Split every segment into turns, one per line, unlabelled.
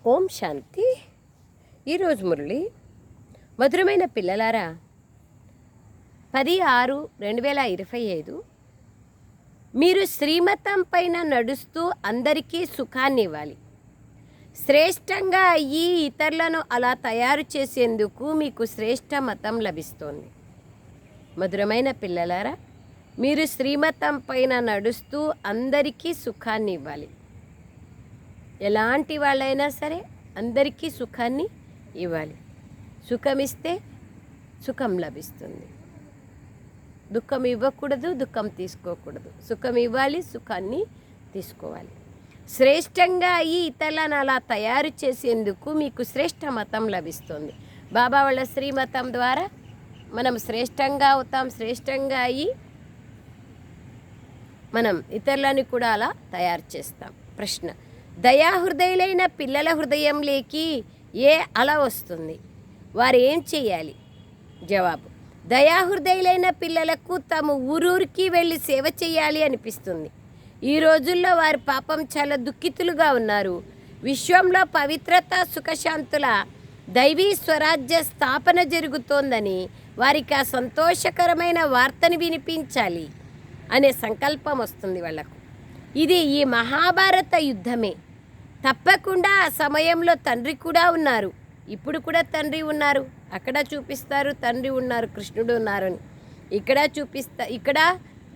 ఓం శాంతి. ఈరోజు మురళి మధురమైన పిల్లలారా, 10/6/2025 మీరు శ్రీమతం పైన నడుస్తూ అందరికీ సుఖాన్ని ఇవ్వాలి. శ్రేష్టంగా అయ్యి ఇతరులను అలా తయారు చేసేందుకు మీకు శ్రేష్ట మతం లభిస్తోంది. మధురమైన పిల్లలారా, మీరు శ్రీమతం పైన నడుస్తూ అందరికీ సుఖాన్ని ఇవ్వాలి. ఎలాంటి వాళ్ళైనా సరే అందరికీ సుఖాన్ని ఇవ్వాలి. సుఖమిస్తే సుఖం లభిస్తుంది. దుఃఖం ఇవ్వకూడదు, దుఃఖం తీసుకోకూడదు. సుఖం ఇవ్వాలి, సుఖాన్ని తీసుకోవాలి. శ్రేష్టంగా అయ్యి ఇతరులను అలా తయారు చేసేందుకు మీకు శ్రేష్ట మతం లభిస్తుంది. బాబా వాళ్ళ శ్రీమతం ద్వారా మనం శ్రేష్టంగా అవుతాం. శ్రేష్టంగా అయ్యి మనం ఇతరులని కూడా అలా తయారు చేస్తాం. ప్రశ్న: దయాహృదయులైన పిల్లల హృదయంలోకి ఏ అల వస్తుంది? వారు ఏం చేయాలి? జవాబు: దయాహృదయులైన పిల్లలకు తమ ఊరూరికి వెళ్ళి సేవ చేయాలి అనిపిస్తుంది. ఈ రోజుల్లో వారి పాపం చాలా దుఃఖితులుగా ఉన్నారు. విశ్వంలో పవిత్రత, సుఖశాంతుల దైవీ స్వరాజ్య స్థాపన జరుగుతోందని వారికి ఆ సంతోషకరమైన వార్తని వినిపించాలి అనే సంకల్పం వస్తుంది వాళ్ళకు. ఇది ఈ మహాభారత యుద్ధమే. తప్పకుండా ఆ సమయంలో తండ్రి కూడా ఉన్నారు. ఇప్పుడు కూడా తండ్రి ఉన్నారు. అక్కడ చూపిస్తారు తండ్రి ఉన్నారు, కృష్ణుడు ఉన్నారు అని. ఇక్కడ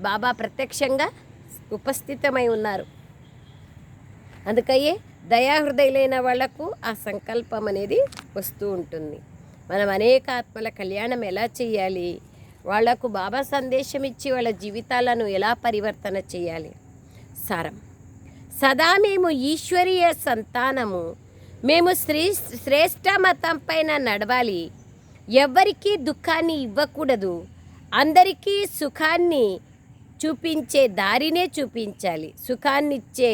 బాబా ప్రత్యక్షంగా ఉపస్థితమై ఉన్నారు. అందుకయ్యే దయాహృదయులైన వాళ్లకు ఆ సంకల్పం అనేది వస్తూ ఉంటుంది. మనం అనేక ఆత్మల కళ్యాణం ఎలా చేయాలి, వాళ్లకు బాబా సందేశం ఇచ్చి వాళ్ళ జీవితాలను ఎలా పరివర్తన చేయాలి. సారం: సదా మేము ఈశ్వరీయ సంతానము. మేము శ్రేష్ట మతం పైన నడవాలి. ఎవ్వరికీ దుఃఖాన్ని ఇవ్వకూడదు. అందరికీ సుఖాన్ని చూపించే దారినే చూపించాలి. సుఖాన్నిచ్చే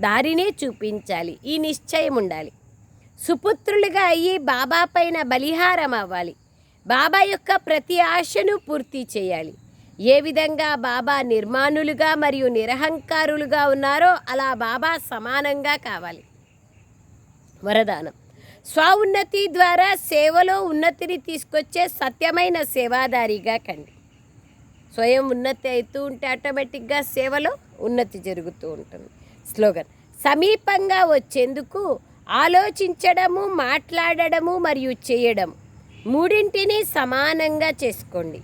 దారినే చూపించాలి. ఈ నిశ్చయం ఉండాలి. సుపుత్రులుగా అయ్యి బాబా పైన బలిహారం అవ్వాలి. బాబా యొక్క ప్రతి ఆశను పూర్తి చేయాలి. ఏ విధంగా బాబా నిర్మాణులుగా మరియు నిరహంకారులుగా ఉన్నారో అలా బాబా సమానంగా కావాలి. వరదానం: స్వఉన్నతి ద్వారా సేవలో ఉన్నతిని తీసుకొచ్చే సత్యమైన సేవాదారిగా కండి. స్వయం ఉన్నతి అవుతూ ఉంటే ఆటోమేటిక్గా సేవలో ఉన్నతి జరుగుతూ ఉంటుంది. స్లోగన్: సమీపంగా వచ్చేందుకు ఆలోచించడము, మాట్లాడడము మరియు చేయడం మూడింటిని సమానంగా చేసుకోండి.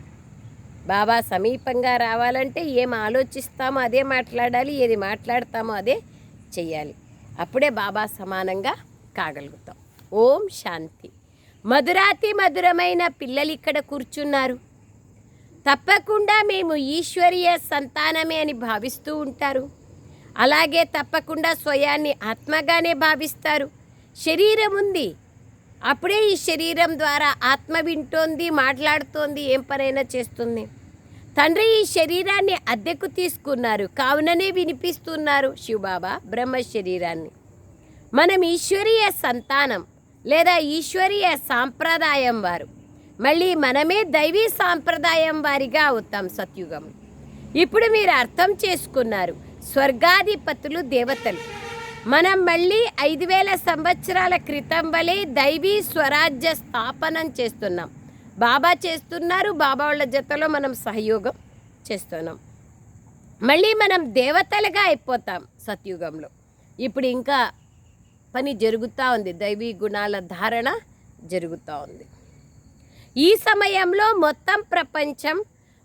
బాబా సమీపంగా రావాలంటే ఏం ఆలోచిస్తామో అదే మాట్లాడాలి, ఏది మాట్లాడతామో అదే చెయ్యాలి. అప్పుడే బాబా సమానంగా కాగలుగుతాం. ఓం శాంతి. మధురాతి మధురమైన పిల్లలు ఇక్కడ కూర్చున్నారు. తప్పకుండా మేము ఈశ్వరీయ సంతానమే అని భావిస్తూ ఉంటారు. అలాగే తప్పకుండా స్వయాన్ని ఆత్మగానే భావిస్తారు. శరీరం ఉంది, అప్పుడే ఈ శరీరం ద్వారా ఆత్మ వింటోంది, మాట్లాడుతోంది, ఏం పనైనా చేస్తుంది. తండ్రి ఈ శరీరాన్ని అద్దెకు తీసుకున్నారు, కావుననే వినిపిస్తున్నారు శివబాబా బ్రహ్మ శరీరాన్ని. మనం ఈశ్వరీయ సంతానం లేదా ఈశ్వరీయ సాంప్రదాయం వారు. మళ్ళీ మనమే దైవీ సాంప్రదాయం వారిగా అవుతాం సత్యుగం. ఇప్పుడు మీరు అర్థం చేసుకున్నారు, స్వర్గాధిపతులు దేవతలు. మనం మళ్ళీ 5000 సంవత్సరాల క్రితం వలె దైవీ స్వరాజ్య స్థాపనం చేస్తున్నాం. బాబా చేస్తున్నారు, బాబా వాళ్ళ జతలో మనం సహయోగం చేస్తున్నాం. మళ్ళీ మనం దేవతలుగా అయిపోతాం సత్యుగంలో. ఇప్పుడు ఇంకా పని జరుగుతూ ఉంది, దైవీ గుణాల ధారణ జరుగుతూ ఉంది. ఈ సమయంలో మొత్తం ప్రపంచం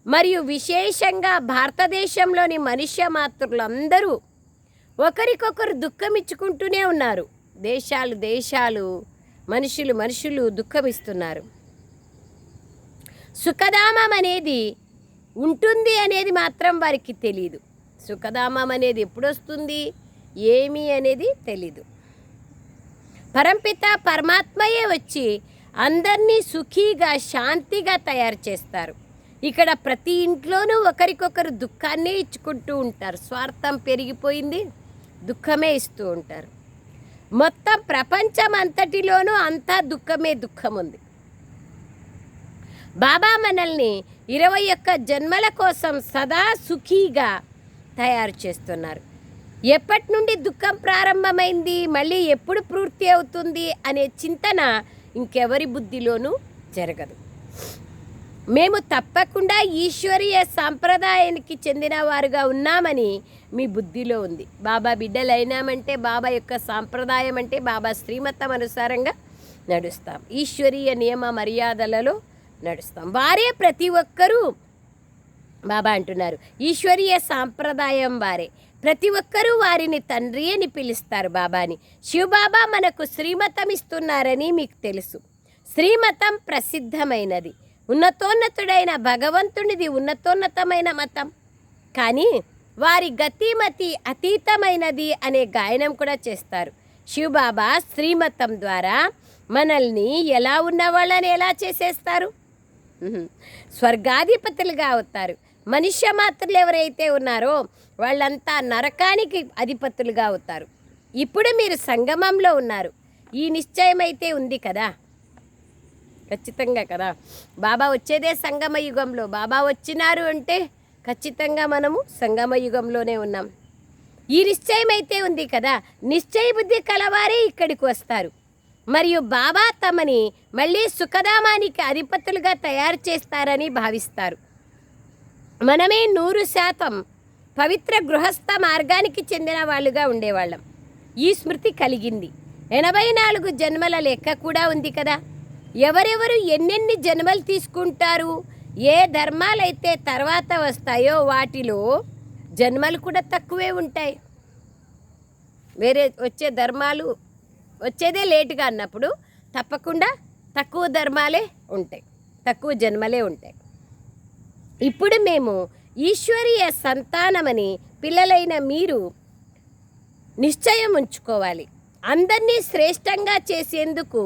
మరియు విశేషంగా భారతదేశంలోని మనుష్య మాతృలందరూ ఒకరికొకరు దుఃఖం ఇచ్చుకుంటూనే ఉన్నారు. దేశాలు మనుషులు దుఃఖమిస్తున్నారు. సుఖధామం అనేది ఉంటుంది అనేది మాత్రం వారికి తెలీదు. సుఖధామం అనేది ఎప్పుడు వస్తుంది, ఏమి అనేది తెలీదు. పరంపిత పరమాత్మయే వచ్చి అందరినీ సుఖీగా, శాంతిగా తయారు చేస్తారు. ఇక్కడ ప్రతి ఇంట్లోనూ ఒకరికొకరు దుఃఖాన్నే ఇచ్చుకుంటూ ఉంటారు. స్వార్థం పెరిగిపోయింది, దుఃఖమే ఇస్తూ ఉంటారు. మొత్తం ప్రపంచం అంతటిలోనూ అంతా దుఃఖం ఉంది. బాబా మనల్ని 21 జన్మల కోసం సదా సుఖీగా తయారు చేస్తున్నారు. ఎప్పటి నుండి దుఃఖం ప్రారంభమైంది, మళ్ళీ ఎప్పుడు పూర్తి అవుతుంది అనే చింతన ఇంకెవరి బుద్ధిలోనూ జరగదు. మేము తప్పకుండా ఈశ్వరీయ సాంప్రదాయానికి చెందిన వారుగా ఉన్నామని మీ బుద్ధిలో ఉంది. బాబా బిడ్డలైనామంటే బాబా యొక్క సాంప్రదాయం అంటే బాబా శ్రీమతం అనుసారంగా నడుస్తాం, ఈశ్వరీయ నియమ మర్యాదలలో నడుస్తాం. వారే ప్రతి ఒక్కరూ బాబా అంటున్నారు, ఈశ్వరీయ సాంప్రదాయం వారే. ప్రతి ఒక్కరూ వారిని తండ్రి అని పిలుస్తారు బాబాని. శివబాబా మనకు శ్రీమతం ఇస్తున్నారని మీకు తెలుసు. శ్రీమతం ప్రసిద్ధమైనది, ఉన్నతోన్నతుడైన భగవంతునిది ఉన్నతోన్నతమైన మతం. కానీ వారి గతిమతి అతీతమైనది అనే గాయనం కూడా చేస్తారు. శివబాబా శ్రీమతం ద్వారా మనల్ని ఎలా ఉన్న వాళ్ళని ఎలా చేసేస్తారు, స్వర్గాధిపతులుగా అవుతారు. మనుష్య మాత్రులు ఎవరైతే ఉన్నారో వాళ్ళంతా నరకానికి అధిపతులుగా అవుతారు. ఇప్పుడు మీరు సంగమంలో ఉన్నారు, ఈ నిశ్చయం అయితే ఉంది కదా, ఖచ్చితంగా కదా. బాబా వచ్చేదే సంగమ యుగంలో. బాబా వచ్చినారు అంటే ఖచ్చితంగా మనము సంగమ యుగంలోనే ఉన్నాం. ఈ నిశ్చయం అయితే ఉంది కదా. నిశ్చయ బుద్ధి కలవారే ఇక్కడికి వస్తారు. మరియు బాబా తమని మళ్ళీ సుఖధామానికి అధిపతులుగా తయారు చేస్తారని భావిస్తారు. మనమే 100% పవిత్ర గృహస్థ మార్గానికి చెందిన వాళ్ళుగా ఉండేవాళ్ళం. ఈ స్మృతి కలిగింది. 84 జన్మల లెక్క కూడా ఉంది కదా. ఎవరెవరు ఎన్నెన్ని జన్మలు తీసుకుంటారు, ఏ ధర్మాలైతే తర్వాత వస్తాయో వాటిలో జన్మలు కూడా తక్కువే ఉంటాయి. వేరే వచ్చే ధర్మాలు వచ్చేదే లేటుగా అన్నప్పుడు తప్పకుండా తక్కువ ధర్మాలే ఉంటాయి, తక్కువ జన్మలే ఉంటాయి. ఇప్పుడు మేము ఈశ్వరీయ సంతానమని పిల్లలైన మీరు నిశ్చయం ఉంచుకోవాలి. అందరినీ శ్రేష్టంగా చేసేందుకు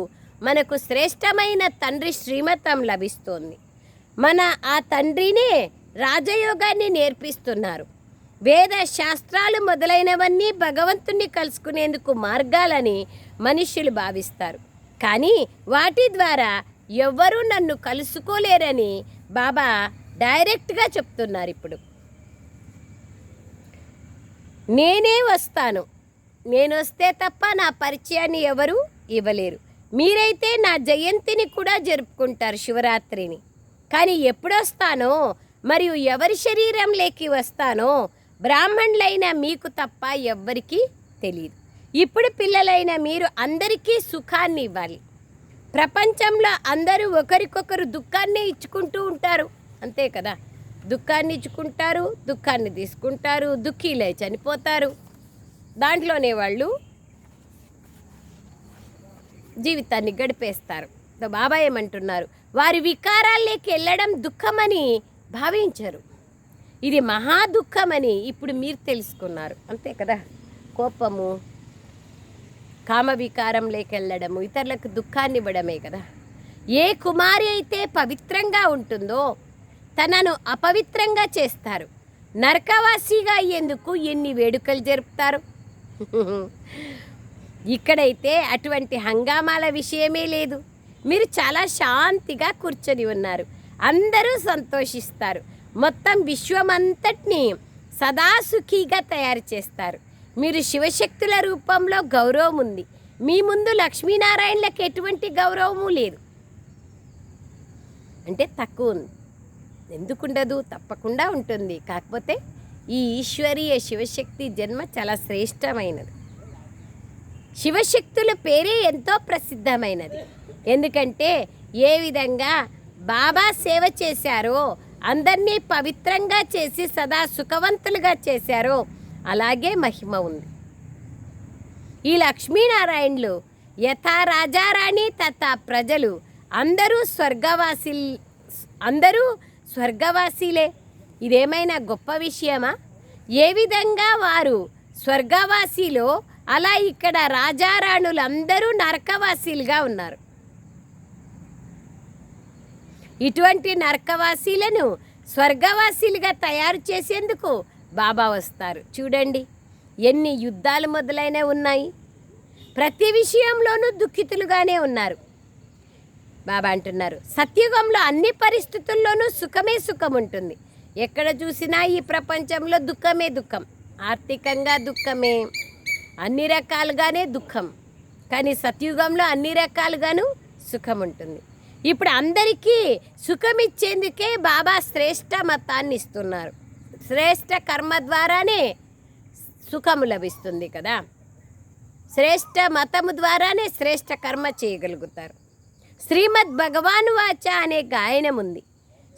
మనకు శ్రేష్టమైన తండ్రి శ్రీమతం లభిస్తోంది. మన ఆ తండ్రినే రాజయోగాన్ని నేర్పిస్తున్నారు. వేద శాస్త్రాలు మొదలైనవన్నీ భగవంతుణ్ణి కలుసుకునేందుకు మార్గాలని మనుష్యులు భావిస్తారు. కానీ వాటి ద్వారా ఎవ్వరూ నన్ను కలుసుకోలేరని బాబా డైరెక్ట్గా చెప్తున్నారు. ఇప్పుడు నేనే వస్తాను, నేను వస్తే తప్ప నా పరిచయాన్ని ఎవరు ఇవ్వలేరు. మీరైతే నా జయంతిని కూడా జరుపుకుంటారు, శివరాత్రిని. కానీ ఎప్పుడొస్తానో మరియు ఎవరి శరీరంలోకి వస్తానో బ్రాహ్మణులైన మీకు తప్ప ఎవ్వరికీ తెలియదు. ఇప్పుడు పిల్లలైన మీరు అందరికీ సుఖాన్ని ఇవ్వాలి. ప్రపంచంలో అందరూ ఒకరికొకరు దుఃఖాన్ని ఇచ్చుకుంటూ ఉంటారు, అంతే కదా. దుఃఖాన్ని ఇచ్చుకుంటారు, దుఃఖాన్ని తీసుకుంటారు, దుఃఖీలై చనిపోతారు. దాంట్లోనే వాళ్ళు జీవితాన్ని గడిపేస్తారు. బాబా ఏమంటున్నారు, వారి వికారాల్లోకి వెళ్ళడం దుఃఖమని భావించరు, ఇది మహా దుఃఖమని ఇప్పుడు మీరు తెలుసుకున్నారు, అంతే కదా. కోపము, కామ వికారంలోకి వెళ్ళడము ఇతరులకు దుఃఖాన్ని ఇవ్వడమే కదా. ఏ కుమారి అయితే పవిత్రంగా ఉంటుందో తనను అపవిత్రంగా చేస్తారు. నరకవాసిగా అయ్యేందుకు ఎన్ని వేడుకలు జరుపుతారు. ఇక్కడైతే అటువంటి హంగామాల విషయమే లేదు. మీరు చాలా శాంతిగా కూర్చొని ఉన్నారు, అందరూ సంతోషిస్తారు. మొత్తం విశ్వమంతటిని సదా సుఖీగా తయారు చేస్తారు. మీరు శివశక్తుల రూపంలో గౌరవం ఉంది. మీ ముందు లక్ష్మీనారాయణలకు ఎటువంటి గౌరవము లేదు, అంటే తక్కువ ఉంది. ఎందుకుండదు, తప్పకుండా ఉంటుంది. కాకపోతే ఈ ఈశ్వరీయ శివశక్తి జన్మ చాలా శ్రేష్టమైనది. శివశక్తుల పేరే ఎంతో ప్రసిద్ధమైనది. ఎందుకంటే ఏ విధంగా బాబా సేవ చేశారో, అందరినీ పవిత్రంగా చేసి సదా సుఖవంతులుగా చేశారో అలాగే మహిమ ఉంది. ఈ లక్ష్మీనారాయణులు యథా రాజారాణి తథా ప్రజలు అందరూ స్వర్గవాసీలే. ఇదేమైనా గొప్ప విషయమా? ఏ విధంగా వారు స్వర్గవాసీలో అలా ఇక్కడ రాజారాణులు అందరూ నరకవాసీలుగా ఉన్నారు. ఇటువంటి నరకవాసీలను స్వర్గవాసీలుగా తయారు చేసేందుకు బాబా వస్తారు. చూడండి ఎన్ని యుద్ధాలు మొదలైనవి ఉన్నాయి. ప్రతి విషయంలోనూ దుఃఖితులుగానే ఉన్నారు. బాబా అంటున్నారు, సత్యుగంలో అన్ని పరిస్థితుల్లోనూ సుఖమే సుఖం ఉంటుంది. ఎక్కడ చూసినా ఈ ప్రపంచంలో దుఃఖమే దుఃఖం. ఆర్థికంగా దుఃఖమే, అన్ని రకాలుగానే దుఃఖం. కానీ సత్యుగంలో అన్ని రకాలుగాను సుఖం ఉంటుంది. ఇప్పుడు అందరికీ సుఖం ఇచ్చేందుకే బాబా శ్రేష్ఠ మతాన్ని ఇస్తున్నారు. శ్రేష్ఠ కర్మ ద్వారానే సుఖము లభిస్తుంది కదా. శ్రేష్ఠ మతము ద్వారానే శ్రేష్ఠ కర్మ చేయగలుగుతారు. శ్రీమద్ భగవాను వాచ అనే గాయనం ఉంది.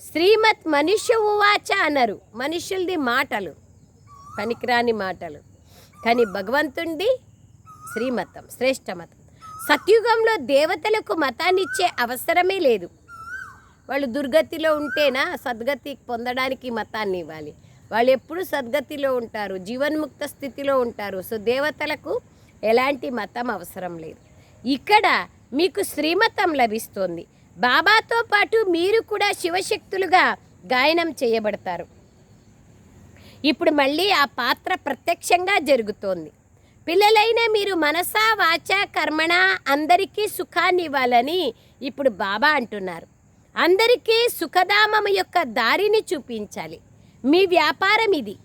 శ్రీమత్ మనుష్య ఉవాచ అన్నారు. మనుషులది మాటలు, పనికిరాని మాటలు. కానీ భగవంతుడి శ్రీమతం, శ్రేష్ఠ మతం. సత్యుగంలో దేవతలకు మతాన్ని ఇచ్చే అవసరమే లేదు. వాళ్ళు దుర్గతిలో ఉంటేనా సద్గతి పొందడానికి మతాన్ని ఇవ్వాలి. వాళ్ళు ఎప్పుడు సద్గతిలో ఉంటారు, జీవన్ముక్త స్థితిలో ఉంటారు. సో దేవతలకు ఎలాంటి మతం అవసరం లేదు. ఇక్కడ మీకు శ్రీమతం లభిస్తోంది. బాబాతో పాటు మీరు కూడా శివశక్తులుగా గాయనం చేయబడతారు. ఇప్పుడు మళ్ళీ ఆ పాత్ర ప్రత్యక్షంగా జరుగుతోంది. పిల్లలైన మీరు మనసా వాచ కర్మణ అందరికీ సుఖాన్ని ఇవ్వాలని ఇప్పుడు బాబా అంటున్నారు. అందరికీ సుఖధామం యొక్క దారిని చూపించాలి. మీ వ్యాపారం ఇది.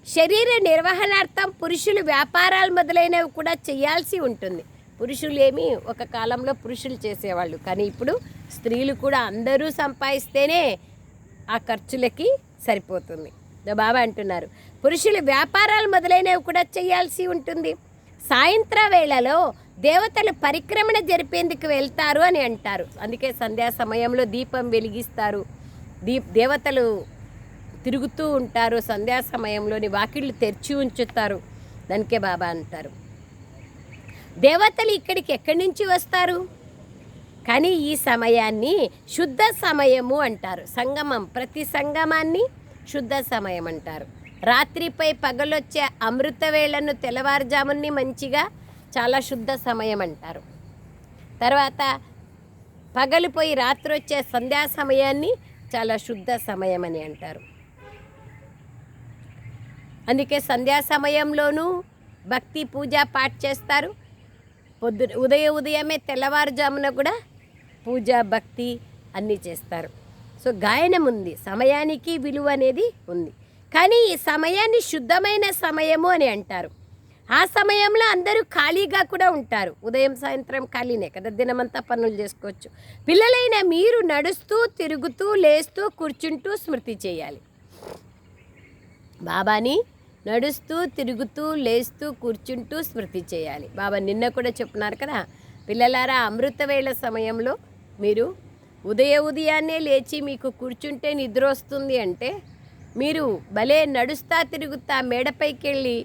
శరీర నిర్వహణార్థం పురుషులు వ్యాపారాలు మొదలైనవి కూడా చేయాల్సి ఉంటుంది. పురుషులు ఒక కాలంలో పురుషులు చేసేవాళ్ళు, కానీ ఇప్పుడు స్త్రీలు కూడా అందరూ సంపాదిస్తేనే ఆ ఖర్చులకి సరిపోతుంది. బాబా అంటున్నారు పురుషులు వ్యాపారాలు మొదలైనవి కూడా చేయాల్సి ఉంటుంది. సాయంత్ర వేళలో దేవతలు పరిక్రమణ జరిపేందుకు వెళ్తారు అని అంటారు. అందుకే సంధ్యా సమయంలో దీపం వెలిగిస్తారు. దేవతలు తిరుగుతూ ఉంటారు. సంధ్యా సమయంలోని వాకిళ్ళు తెరిచి ఉంచుతారు. దానికే బాబా అంటారు. దేవతలు ఇక్కడికి ఎక్కడి నుంచి వస్తారు? కానీ ఈ సమయాన్ని శుద్ధ సమయము అంటారు. సంగమం, ప్రతి సంగమాన్ని శుద్ధ సమయం అంటారు. రాత్రిపై పగలొచ్చే అమృత వేళను తెల్లవారుజాముని మంచిగా చాలా శుద్ధ సమయం అంటారు. తర్వాత పగలుపోయి రాత్రి వచ్చే సంధ్యా సమయాన్ని చాలా శుద్ధ సమయం అని అంటారు. అందుకే సంధ్యా సమయంలోనూ భక్తి పూజ పాఠ చేస్తారు. ఉదయమే తెల్లవారుజామున కూడా పూజ భక్తి అన్నీ చేస్తారు. సో గాయనం ఉంది, సమయానికి విలువ అనేది ఉంది. కానీ ఈ సమయాన్ని శుద్ధమైన సమయము అని అంటారు. ఆ సమయంలో అందరూ ఖాళీగా కూడా ఉంటారు. ఉదయం సాయంత్రం ఖాళీనే కదా, దినమంతా పనులు చేసుకోవచ్చు. పిల్లలైన మీరు నడుస్తూ తిరుగుతూ లేస్తూ కూర్చుంటూ స్మృతి చేయాలి. బాబాని నడుస్తూ తిరుగుతూ లేస్తూ కూర్చుంటూ స్మృతి చేయాలి. బాబా నిన్న కూడా చెప్తున్నారు కదా, పిల్లలారా అమృత వేళ సమయంలో మీరు ఉదయాన్నే లేచి మీకు కూర్చుంటే నిద్ర వస్తుంది అంటే మీరు భలే నడుస్తా తిరుగుతా మేడపైకి వెళ్ళి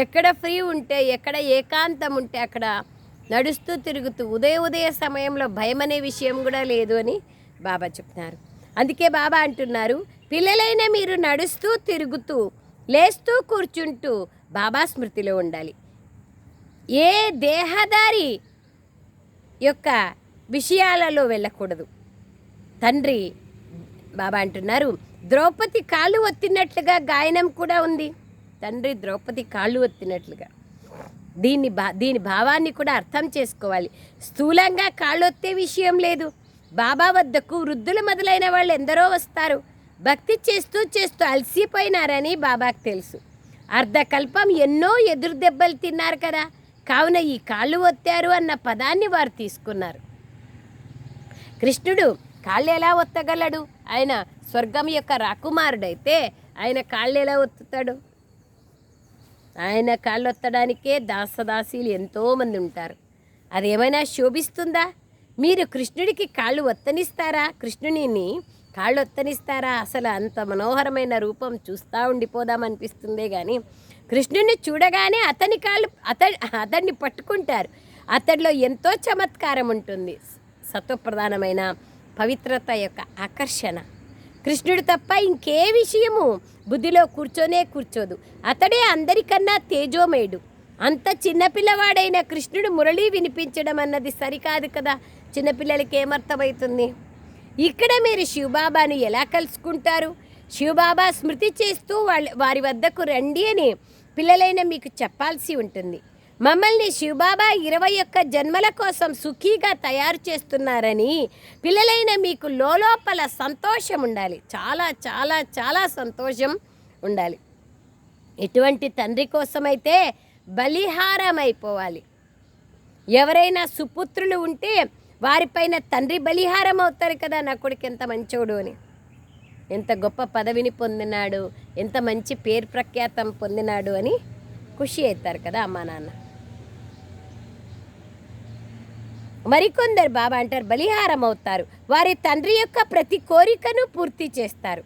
ఎక్కడ ఫ్రీ ఉంటే ఎక్కడ ఏకాంతం ఉంటే అక్కడ నడుస్తూ తిరుగుతూ ఉదయ సమయంలో భయం అనే విషయం కూడా లేదు అని బాబా చెప్తున్నారు. అందుకే బాబా అంటున్నారు పిల్లలైన మీరు నడుస్తూ తిరుగుతూ లేస్తూ కూర్చుంటూ బాబా స్మృతిలో ఉండాలి. ఏ దేహదారి యొక్క విషయాలలో వెళ్ళకూడదు. తండ్రి బాబా అంటున్నారు ద్రౌపది కాళ్ళు ఒత్తినట్లుగా గాయనం కూడా ఉంది. తండ్రి ద్రౌపది కాళ్ళు ఒత్తినట్లుగా దీని భావాన్ని కూడా అర్థం చేసుకోవాలి. స్థూలంగా కాళ్ళు ఒత్తే విషయం లేదు. బాబా వద్దకు వృద్ధులు మొదలైన వాళ్ళు ఎందరో వస్తారు. భక్తి చేస్తూ చేస్తూ అలసిపోయినారని బాబాకు తెలుసు. అర్ధకల్పం ఎన్నో ఎదురు దెబ్బలు తిన్నారు కదా, కావున ఈ కాళ్ళు ఒత్తారు అన్న పదాన్ని వారు తీసుకున్నారు. కృష్ణుడు కాళ్ళు ఎలా ఒత్తగలడు? ఆయన స్వర్గం యొక్క రాకుమారుడైతే ఆయన కాళ్ళు ఎలా ఒత్తుతాడు? ఆయన కాళ్ళు ఒత్తడానికే దాసదాసీలు ఎంతోమంది ఉంటారు. అదేమైనా శోభిస్తుందా? మీరు కృష్ణుడికి కాళ్ళు ఒత్తనిస్తారా? కృష్ణుని కాళ్ళు ఒత్తనిస్తారా? అసలు అంత మనోహరమైన రూపం చూస్తూ ఉండిపోదామనిపిస్తుందే కానీ కృష్ణుడిని చూడగానే అతని కాళ్ళు అతన్ని పట్టుకుంటారు. అతడిలో ఎంతో చమత్కారం ఉంటుంది. సత్వప్రధానమైన పవిత్రత యొక్క ఆకర్షణ. కృష్ణుడు తప్ప ఇంకే విషయము బుద్ధిలో కూర్చోదు. అతడే అందరికన్నా తేజోమయుడు. అంత చిన్నపిల్లవాడైన కృష్ణుడు మురళి వినిపించడం అన్నది సరికాదు కదా. చిన్నపిల్లలకి ఏమర్థమవుతుంది? ఇక్కడ మీరు శివబాబాను ఎలా కలుసుకుంటారు? శివబాబా స్మృతి చేస్తూ వారి వద్దకు రండి అని పిల్లలైన మీకు చెప్పాల్సి ఉంటుంది. మమ్మల్ని శివబాబా 21 జన్మల కోసం సుఖీగా తయారు చేస్తున్నారని పిల్లలైన మీకు లోపల సంతోషం ఉండాలి. చాలా చాలా చాలా సంతోషం ఉండాలి. ఎటువంటి తండ్రి కోసమైతే బలిహారం అయిపోవాలి. ఎవరైనా సుపుత్రులు ఉంటే వారిపైన తండ్రి బలిహారం అవుతారు కదా, నా కొడుకు ఎంత మంచోడు అని, ఎంత గొప్ప పదవిని పొందినాడు, ఎంత మంచి పేరు ప్రఖ్యాతం పొందినాడు అని ఖుషి అవుతారు కదా అమ్మా నాన్న. మరికొందరు బాబా అంటారు బలిహారం అవుతారు, వారి తండ్రి యొక్క ప్రతి కోరికను పూర్తి చేస్తారు.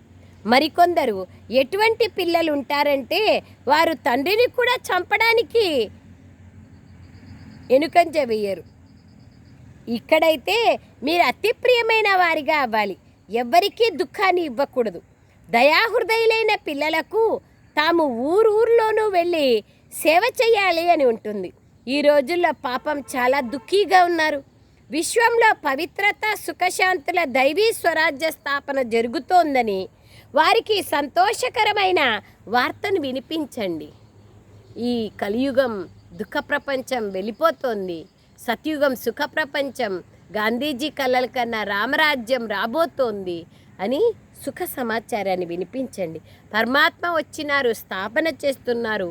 మరికొందరు ఎటువంటి పిల్లలు ఉంటారంటే వారు తండ్రిని కూడా చంపడానికి ఎనుకంజ వేయరు. ఇక్కడైతే మీరు అతి ప్రియమైన వారిగా అవ్వాలి, ఎవ్వరికీ దుఃఖాన్ని ఇవ్వకూడదు. దయాహృదయులైన పిల్లలకు తాము ఊరూరులోనూ వెళ్ళి సేవ చేయాలి అని ఉంటుంది. ఈ రోజుల్లో పాపం చాలా దుఃఖీగా ఉన్నారు. విశ్వంలో పవిత్రత, సుఖశాంతుల దైవీ స్వరాజ్య స్థాపన జరుగుతోందని వారికి సంతోషకరమైన వార్తను వినిపించండి. ఈ కలియుగం దుఃఖ ప్రపంచం వెళ్ళిపోతోంది, సత్యుగం సుఖ ప్రపంచం, గాంధీజీ కలల కన్నా రామరాజ్యం రాబోతోంది అని సుఖ సమాచారాన్ని వినిపించండి. పరమాత్మ వచ్చినారు, స్థాపన చేస్తున్నారు,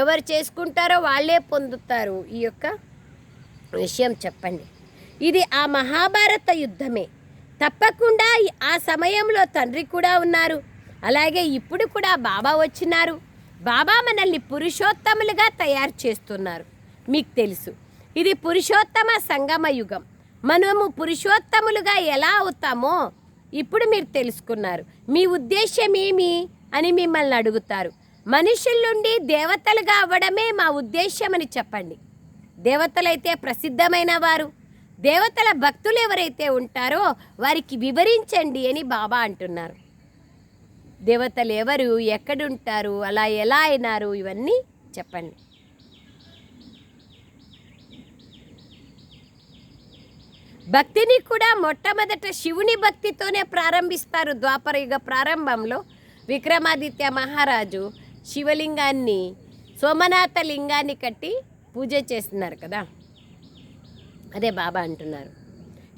ఎవరు చేసుకుంటారో వాళ్ళే పొందుతారు. ఈ యొక్క విషయం చెప్పండి. ఇది ఆ మహాభారత యుద్ధమే. తప్పకుండా ఆ సమయంలో తండ్రి కూడా ఉన్నారు, అలాగే ఇప్పుడు కూడా బాబా వచ్చినారు. బాబా మనల్ని పురుషోత్తములుగా తయారు చేస్తున్నారు. మీకు తెలుసు ఇది పురుషోత్తమ సంగమ యుగం. మనము పురుషోత్తములుగా ఎలా అవుతామో ఇప్పుడు మీరు తెలుసుకున్నారు. మీ ఉద్దేశం ఏమి అని మిమ్మల్ని అడుగుతారు. మనుషుల నుండి దేవతలుగా అవ్వడమే మా ఉద్దేశం అని చెప్పండి. దేవతలైతే ప్రసిద్ధమైన వారు, దేవతల భక్తులు ఎవరైతే ఉంటారో వారికి వివరించండి అని బాబా అంటున్నారు. దేవతలు ఎవరు, ఎక్కడుంటారు, అలా ఎలా అయినారు, ఇవన్నీ చెప్పండి. భక్తిని కూడా మొట్టమొదట శివుని భక్తితోనే ప్రారంభిస్తారు. ద్వాపరయుగ ప్రారంభంలో విక్రమాదిత్య మహారాజు శివలింగాన్ని, సోమనాథ లింగాన్ని కట్టి పూజ చేస్తున్నారు కదా, అదే బాబా అంటున్నారు.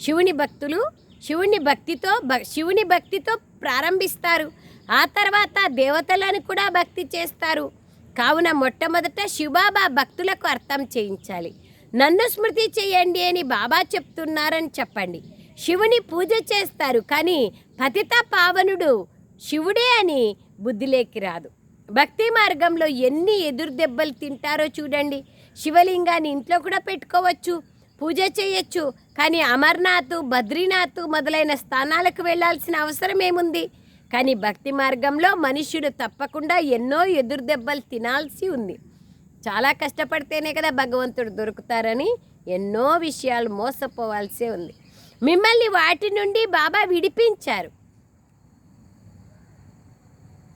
శివుని భక్తులు శివుని భక్తితో ప్రారంభిస్తారు. ఆ తర్వాత దేవతలను కూడా భక్తి చేస్తారు. కావున మొట్టమొదట శివబాబా భక్తులకు అర్థం చేయించాలి. నన్ను స్మృతి చేయండి అని బాబా చెప్తున్నారని చెప్పండి. శివుని పూజ చేస్తారు, కానీ పతిత పావనుడు శివుడే అని బుద్ధిలోకి రాదు. భక్తి మార్గంలో ఎన్ని ఎదురు దెబ్బలు తింటారో చూడండి. శివలింగాన్ని ఇంట్లో కూడా పెట్టుకోవచ్చు, పూజ చేయొచ్చు, కానీ అమర్నాథ్, బద్రీనాథ్ మొదలైన స్థానాలకు వెళ్ళాల్సిన అవసరం ఏముంది? కానీ భక్తి మార్గంలో మనుష్యుడు తప్పకుండా ఎన్నో ఎదురు దెబ్బలు తినాల్సి ఉంది. చాలా కష్టపడితేనే కదా భగవంతుడు దొరుకుతారని ఎన్నో విషయాలు మోసపోవాల్సే ఉంది. మిమ్మల్ని వాటి నుండి బాబా విడిపించారు.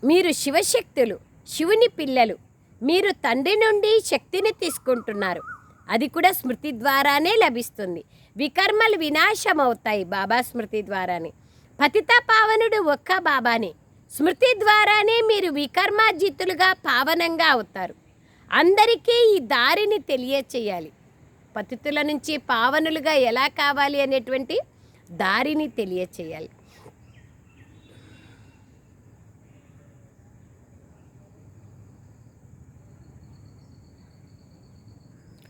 మీరు శివశక్తులు, శివుని పిల్లలు. మీరు తండ్రి నుండి శక్తిని తీసుకుంటున్నారు. అది కూడా స్మృతి ద్వారానే లభిస్తుంది. వికర్మలు వినాశం అవుతాయి బాబా స్మృతి ద్వారానే. పతిత పావనుడు ఒక్క బాబానే. స్మృతి ద్వారానే మీరు వికర్మాజితులుగా పావనంగా అవుతారు. అందరికీ ఈ దారిని తెలియచేయాలి. పతితుల నుంచి పావనులుగా ఎలా కావాలి అనేటువంటి దారిని తెలియచేయాలి.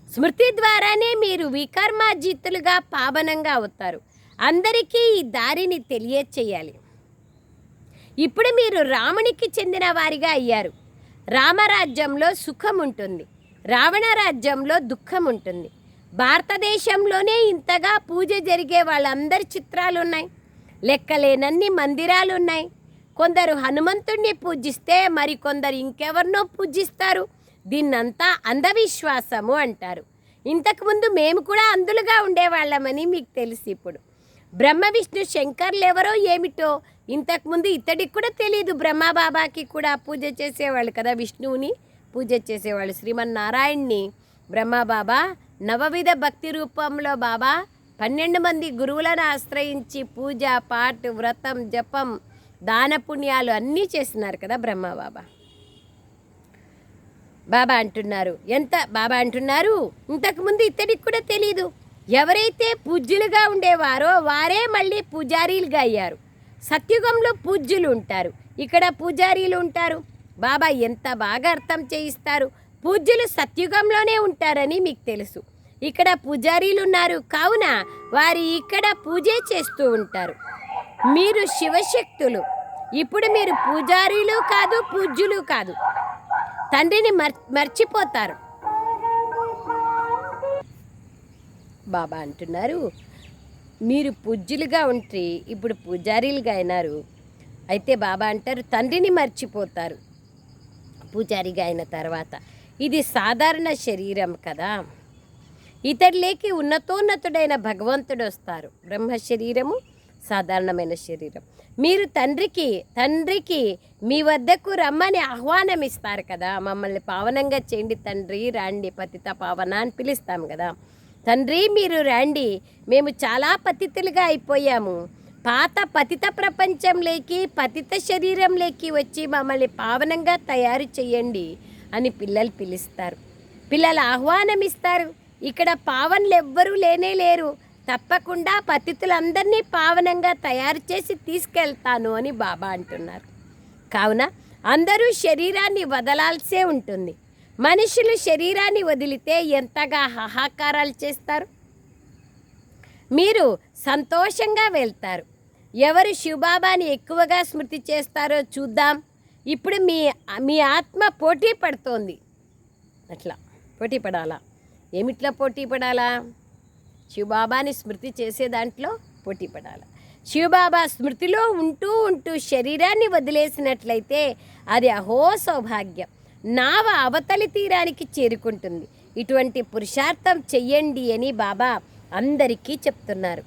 స్మృతి ద్వారానే మీరు వికర్మాజితులుగా పావనంగా అవుతారు. అందరికీ ఈ దారిని తెలియచేయాలి. ఇప్పుడు మీరు రామునికి చెందిన వారిగా అయ్యారు. రామరాజ్యంలో సుఖం ఉంటుంది, రావణ రాజ్యంలో దుఃఖం ఉంటుంది. భారతదేశంలోనే ఇంతగా పూజ జరిగే వాళ్ళందరి చిత్రాలు ఉన్నాయి. లెక్కలేనన్ని మందిరాలు ఉన్నాయి. కొందరు హనుమంతుడిని పూజిస్తే మరికొందరు ఇంకెవరినో పూజిస్తారు. దీన్నంతా అంధవిశ్వాసము అంటారు. ఇంతకుముందు మేము కూడా అందులుగా ఉండేవాళ్ళమని మీకు తెలుసు. ఇప్పుడు బ్రహ్మ విష్ణు శంకర్లు ఎవరో ఏమిటో ఇంతకుముందు ఇతడికి కూడా తెలియదు. బ్రహ్మబాబాకి కూడా పూజ చేసేవాళ్ళు కదా, విష్ణువుని పూజ చేసేవాళ్ళు. శ్రీమన్నారాయణ్ణి బ్రహ్మబాబా నవవిధ భక్తి రూపంలో బాబా 12 మంది గురువులను ఆశ్రయించి పూజ, పాఠ, వ్రతం, జపం, దాన పుణ్యాలు అన్నీ చేస్తున్నారు కదా బ్రహ్మబాబా. బాబా అంటున్నారు ఇంతకుముందు ఇతడికి కూడా తెలీదు. ఎవరైతే పూజ్యులుగా ఉండేవారో వారే మళ్ళీ పూజారీలుగా అయ్యారు. సత్యుగంలో పూజ్యులు ఉంటారు, ఇక్కడ పూజారీలు ఉంటారు. బాబా ఎంత బాగా అర్థం చేయిస్తారు. పూజ్యులు సత్యుగంలోనే ఉంటారని మీకు తెలుసు. ఇక్కడ పూజారీలు ఉన్నారు కావున వారి ఇక్కడ పూజే చేస్తూ ఉంటారు. మీరు శివశక్తులు. ఇప్పుడు మీరు పూజారీలు కాదు, పూజ్యులు కాదు. తండ్రిని మర్చిపోతారు. బాబా అంటున్నారు, మీరు పూజ్యులుగా ఉంటే ఇప్పుడు పూజారీలుగా అయినారు. అయితే బాబా అంటారు, తండ్రిని మర్చిపోతారు పూజారిగా అయిన తర్వాత. ఇది సాధారణ శరీరం కదా. ఇతడిలోకి ఉన్నతోన్నతుడైన భగవంతుడు వస్తారు. బ్రహ్మ శరీరము సాధారణమైన శరీరం. మీరు తండ్రికి మీ వద్దకు రమ్మని ఆహ్వానం ఇస్తారు కదా. మమ్మల్ని పావనంగా చేయండి తండ్రి, రాండి పతిత పావన అని పిలుస్తాం కదా. తండ్రి మీరు రండి, మేము చాలా పతితులుగా అయిపోయాము. పాత పతిత ప్రపంచంలోకి, పతిత శరీరంలోకి వచ్చి మమ్మల్ని పావనంగా తయారు చేయండి అని పిల్లలు పిలుస్తారు. పిల్లలు ఆహ్వానం ఇస్తారు. ఇక్కడ పావనులు ఎవ్వరూ లేరు. తప్పకుండా పతితులందరినీ పావనంగా తయారు చేసి తీసుకెళ్తాను అని బాబా అంటున్నారు. కావున అందరూ శరీరాన్ని వదలాల్సే ఉంటుంది. మనుషులు శరీరాన్ని వదిలితే ఎంతగా హాహాకారాలు చేస్తారు. మీరు సంతోషంగా వెళ్తారు. ఎవరు శివబాబాని ఎక్కువగా స్మృతి చేస్తారో చూద్దాం. ఇప్పుడు మీ ఆత్మ పోటీ పడుతోంది. అట్లా పోటీ పడాలా? ఏమిట్లా పోటీ పడాలా? శివబాబాని స్మృతి చేసే దాంట్లో పోటీ పడాలి. శివబాబా స్మృతిలో ఉంటూ శరీరాన్ని వదిలేసినట్లయితే అది అహో సౌభాగ్యం. నావ అవతలి తీరానికి చేరుకుంటుంది. ఇటువంటి పురుషార్థం చెయ్యండి అని బాబా అందరికీ చెప్తున్నారు.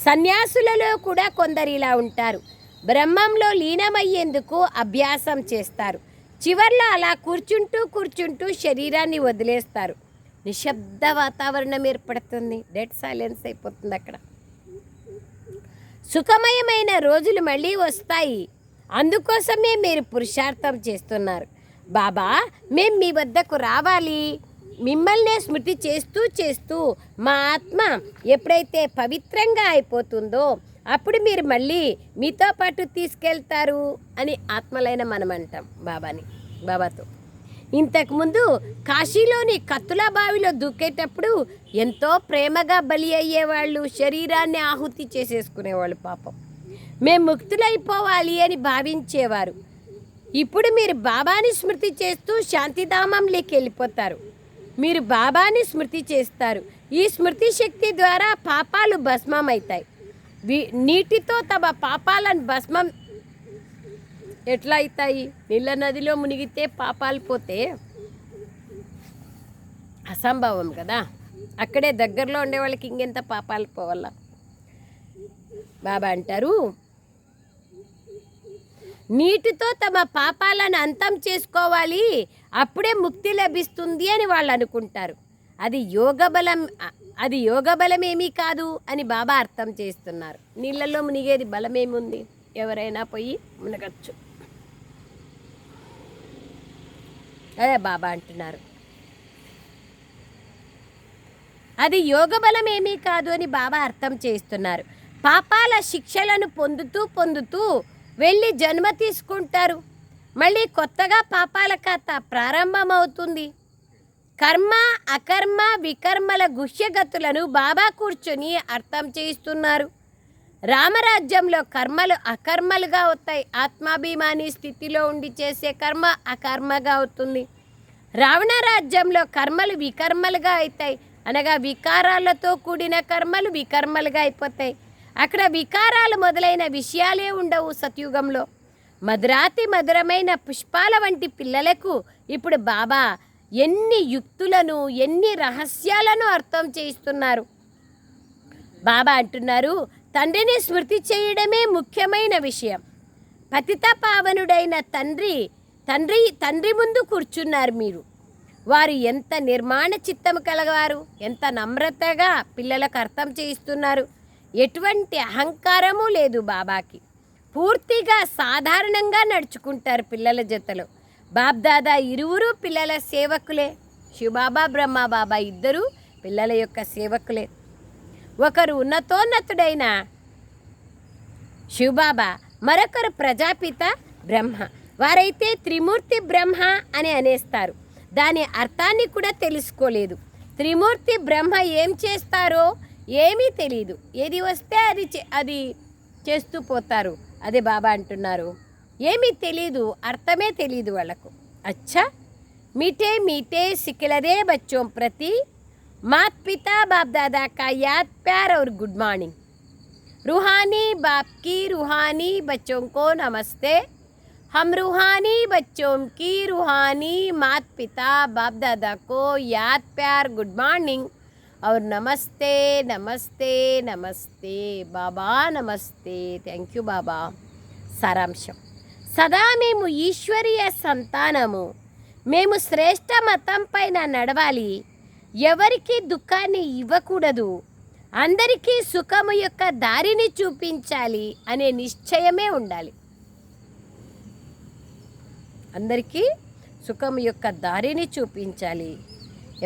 సన్యాసులలో కూడా కొందరు ఇలా ఉంటారు. బ్రహ్మంలో లీనమయ్యేందుకు అభ్యాసం చేస్తారు. చివర్లో అలా కూర్చుంటూ శరీరాన్ని వదిలేస్తారు. నిశ్శబ్ద వాతావరణం ఏర్పడుతుంది. డెడ్ సైలెన్స్ అయిపోతుంది. అక్కడ సుఖమయమైన రోజులు మళ్ళీ వస్తాయి. అందుకోసమే మీరు పురుషార్థం చేస్తున్నారు. బాబా మేము మీ వద్దకు రావాలి. మిమ్మల్నే స్మృతి చేస్తూ మా ఆత్మ ఎప్పుడైతే పవిత్రంగా అయిపోతుందో అప్పుడు మీరు మళ్ళీ మీతో పాటు తీసుకెళ్తారు అని ఆత్మలైన మనం అంటాం బాబాతో. ఇంతకుముందు కాశీలోని కత్తుల బావిలో దూకేటప్పుడు ఎంతో ప్రేమగా బలి అయ్యేవాళ్ళు, శరీరాన్ని ఆహుతి చేసేసుకునేవాళ్ళు. పాపం మేము ముక్తులైపోవాలి అని భావించేవారు. ఇప్పుడు మీరు బాబాని స్మృతి చేస్తూ శాంతిధామంలోకి వెళ్ళిపోతారు. మీరు బాబాని స్మృతి చేస్తారు. ఈ స్మృతి శక్తి ద్వారా పాపాలు భస్మం అవుతాయి. నీటితో తమ పాపాలను భస్మం ఎట్లా అవుతాయి? నీళ్ళ నదిలో మునిగితే పాపాలు పోతే అసంభవం కదా. అక్కడే దగ్గరలో ఉండే వాళ్ళకి ఇంకెంత పాపాలు పోవాలా? బాబా అంటారు, నీటితో తమ పాపాలను అంతం చేసుకోవాలి, అప్పుడే ముక్తి లభిస్తుంది అని వాళ్ళు అనుకుంటారు. అది యోగ బలం ఏమీ కాదు అని బాబా అర్థం చేస్తున్నారు. నీళ్ళల్లో మునిగేది బలమేముంది? ఎవరైనా పోయి మునగచ్చు. అదే బాబా అంటున్నారు, అది యోగ బలం ఏమీ కాదు అని బాబా అర్థం చేస్తున్నారు. పాపాల శిక్షలను పొందుతూ వెళ్ళి జన్మ తీసుకుంటారు. మళ్ళీ కొత్తగా పాపాల కథ ప్రారంభమవుతుంది. కర్మ అకర్మ వికర్మల గుహ్యగతులను బాబా కూర్చొని అర్థం చేయిస్తున్నారు. రామరాజ్యంలో కర్మలు అకర్మలుగా అవుతాయి. ఆత్మాభిమాని స్థితిలో ఉండి చేసే కర్మ అకర్మగా అవుతుంది. రావణ రాజ్యంలో కర్మలు వికర్మలుగా అవుతాయి. అనగా వికారాలతో కూడిన కర్మలు వికర్మలుగా అయిపోతాయి. అక్కడ వికారాలు మొదలైన విషయాలే ఉండవు. సత్యుగంలో మధురాతి మధురమైన పుష్పాల వంటి పిల్లలకు ఇప్పుడు బాబా ఎన్ని యుక్తులను, ఎన్ని రహస్యాలను అర్థం చేయిస్తున్నారు. బాబా అంటున్నారు, తండ్రిని స్మృతి చేయడమే ముఖ్యమైన విషయం. పతిత పావనుడైన తండ్రి ముందు కూర్చున్నారు మీరు. వారు ఎంత నిర్మాణ చిత్తము కలవారు, ఎంత నమ్రతగా పిల్లలకు అర్థం చేయిస్తున్నారు. ఎటువంటి అహంకారము లేదు బాబాకి. పూర్తిగా సాధారణంగా నడుచుకుంటారు పిల్లల జతలో. బాబ్దాదా ఇరువురు పిల్లల సేవకులే. శివబాబా బ్రహ్మ బాబా ఇద్దరు పిల్లల యొక్క సేవకులే. ఒకరు ఉన్నతోన్నతుడైన శివబాబా, మరొకరు ప్రజాపిత బ్రహ్మ. వారైతే త్రిమూర్తి బ్రహ్మ అని అనేస్తారు, దాని అర్థాన్ని కూడా తెలుసుకోలేదు. త్రిమూర్తి బ్రహ్మ ఏం చేస్తారో ఏమీ తెలియదు, ఏది వస్తే అది చేస్తూ పోతారు. అదే బాబా అంటున్నారు, ఏమీ తెలీదు, అర్థమే తెలీదు వాళ్ళకు. అచ్చా, मीठे मीठे सिखलरे बच्चों प्रति मात पिता बाप दादा का याद प्यार और गुड मॉर्निंग। रूहानी बाप की रूहानी बच्चों को नमस्ते। हम रूहानी बच्चों की रूहानी मात पिता बाप दादा को याद प्यार गुड मॉर्निंग और नमस्ते नमस्ते नमस्ते बाबा नमस्ते। थैंक यू बाबा। सारांशం, సదా మేము ఈశ్వరీయ సంతానము, మేము శ్రేష్ఠ మతం పైన నడవాలి, ఎవరికి దుఃఖాన్ని ఇవ్వకూడదు, అందరికీ సుఖము యొక్క దారిని చూపించాలి అనే నిశ్చయమే ఉండాలి. అందరికీ సుఖము యొక్క దారిని చూపించాలి,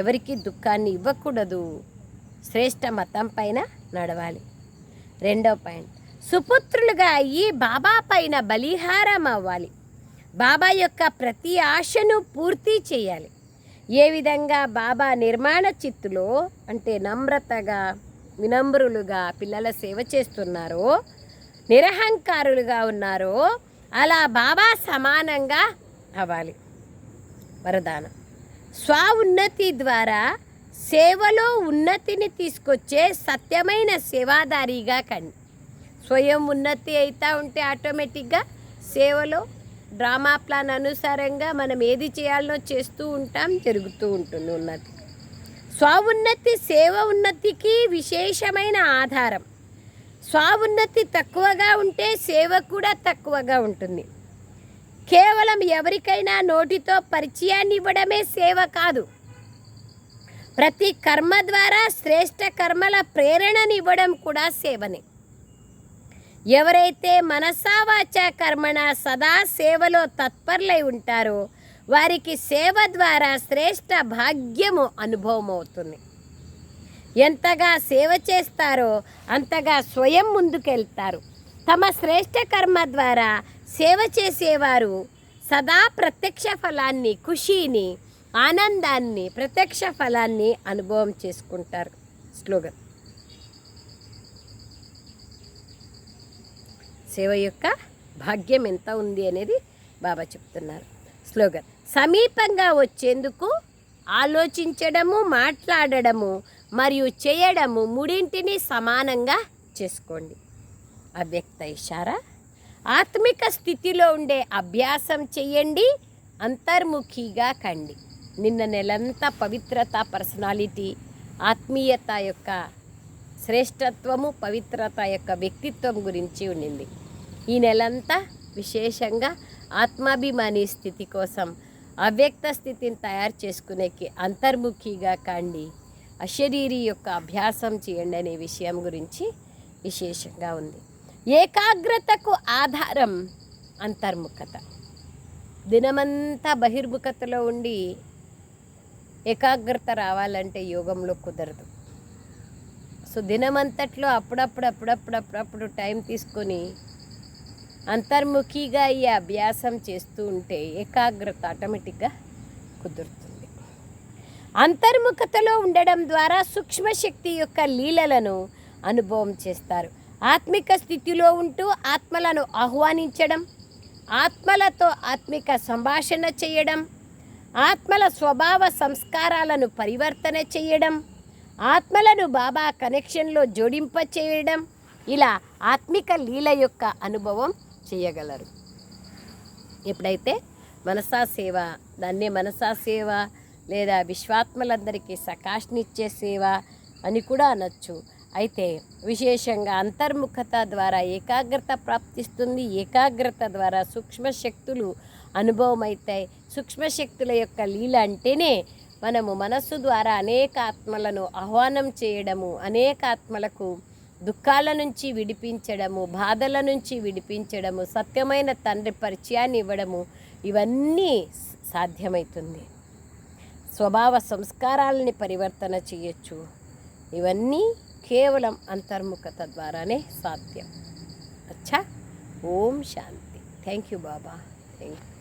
ఎవరికి దుఃఖాన్ని ఇవ్వకూడదు, శ్రేష్ఠ మతం పైన నడవాలి. రెండో పాయింట్, సుపుత్రులుగా అయ్యి బాబా పైన బలిహారం అవ్వాలి, బాబా యొక్క ప్రతి ఆశను పూర్తి చేయాలి. ఏ విధంగా బాబా నిర్మాణ చిత్తులో అంటే నమ్రతగా వినమ్రులుగా పిల్లల సేవ చేస్తున్నారో, నిరహంకారులుగా ఉన్నారో, అలా బాబా సమానంగా అవ్వాలి. వరదానం, స్వ ఉన్నతి ద్వారా సేవలో ఉన్నతిని తీసుకొచ్చే సత్యమైన సేవాదారిగా కండి. స్వయం ఉన్నతి అవుతూ ఉంటే ఆటోమేటిక్గా సేవలో డ్రామా ప్లాన్ అనుసారంగా మనం ఏది చేయాలనో చేస్తూ ఉంటాం, జరుగుతూ ఉంటుంది ఉన్నతి. స్వఉన్నతి సేవ ఉన్నతికి విశేషమైన ఆధారం. స్వఉన్నతి తక్కువగా ఉంటే సేవ కూడా తక్కువగా ఉంటుంది. కేవలం ఎవరికైనా నోటితో పరిచయాన్ని ఇవ్వడమే సేవ కాదు, ప్రతి కర్మ ద్వారా శ్రేష్ఠ కర్మల ప్రేరణని ఇవ్వడం కూడా సేవనే. ఎవరైతే మనసా వాచా కర్మణ సదా సేవలో తత్పరులై ఉంటారో వారికి సేవ ద్వారా శ్రేష్ఠ భాగ్యము అనుభవం అవుతుంది. ఎంతగా సేవ చేస్తారో అంతగా స్వయం ముందుకెళ్తారు. తమ శ్రేష్ఠ కర్మ ద్వారా సేవ చేసేవారు సదా ప్రత్యక్ష ఫలాన్ని, ఖుషీని, ఆనందాన్ని, ప్రత్యక్ష ఫలాన్ని అనుభవం చేసుకుంటారు. స్లోగన్, సేవ యొక్క భాగ్యం ఎంత ఉంది అనేది బాబా చెప్తున్నారు. స్లోగన్, సమీపంగా వచ్చేందుకు ఆలోచించడము, మాట్లాడడము మరియు చేయడము మూడింటిని సమానంగా చేసుకోండి. అవ్యక్త ఇషారా, ఆత్మిక స్థితిలో ఉండే అభ్యాసం చెయ్యండి, అంతర్ముఖిగా కండి. నిన్న నెలంతా పవిత్రత, పర్సనాలిటీ, ఆత్మీయత యొక్క శ్రేష్టత్వము, పవిత్రత యొక్క వ్యక్తిత్వం గురించి ఉండింది. ఈ నెలంతా విశేషంగా ఆత్మాభిమాని స్థితి కోసం అవ్యక్త స్థితిని తయారు చేసుకునేకి అంతర్ముఖిగా కండి, అశరీరి యొక్క అభ్యాసం చేయండి అనే విషయం గురించి విశేషంగా ఉంది. ఏకాగ్రతకు ఆధారం అంతర్ముఖత. దినమంతా బహిర్ముఖతలో ఉండి ఏకాగ్రత రావాలంటే యోగంలో కుదరదు. సో దినమంతట్లో అప్పుడప్పుడు టైం తీసుకొని అంతర్ముఖిగా ఈ అభ్యాసం చేస్తూ ఉంటే ఏకాగ్రత ఆటోమేటిక్గా కుదురుతుంది. అంతర్ముఖతలో ఉండడం ద్వారా సూక్ష్మశక్తి యొక్క లీలలను అనుభవం చేస్తారు. ఆత్మిక స్థితిలో ఉంటూ ఆత్మలను ఆహ్వానించడం, ఆత్మలతో ఆత్మిక సంభాషణ చేయడం, ఆత్మల స్వభావ సంస్కారాలను పరివర్తన చేయడం, ఆత్మలను బాబా కనెక్షన్లో జోడింప చేయడం, ఇలా ఆత్మిక లీల యొక్క అనుభవం చేయగలరు. ఎప్పుడైతే మనసా సేవ, దాన్నే మనసా సేవ లేదా విశ్వాత్మలందరికీ సకాష్నిచ్చే సేవ అని కూడా అనొచ్చు. అయితే విశేషంగా అంతర్ముఖత ద్వారా ఏకాగ్రత ప్రాప్తిస్తుంది. ఏకాగ్రత ద్వారా సూక్ష్మశక్తులు అనుభవం అవుతాయి. సూక్ష్మశక్తుల యొక్క లీల అంటేనే మనము మనస్సు ద్వారా అనేక ఆత్మలను ఆహ్వానం చేయడము, అనేక ఆత్మలకు దుఃఖాల నుంచి విడిపించడము, బాధల నుంచి విడిపించడము, సత్యమైన తండ్రి పరిచయాన్ని ఇవ్వడము, ఇవన్నీ సాధ్యమవుతుంది. స్వభావ సంస్కారాలని పరివర్తన చేయొచ్చు. ఇవన్నీ కేవలం అంతర్ముఖత ద్వారానే సాధ్యం. అచ్చా, ఓం శాంతి. థ్యాంక్ యూ బాబా. Thank you.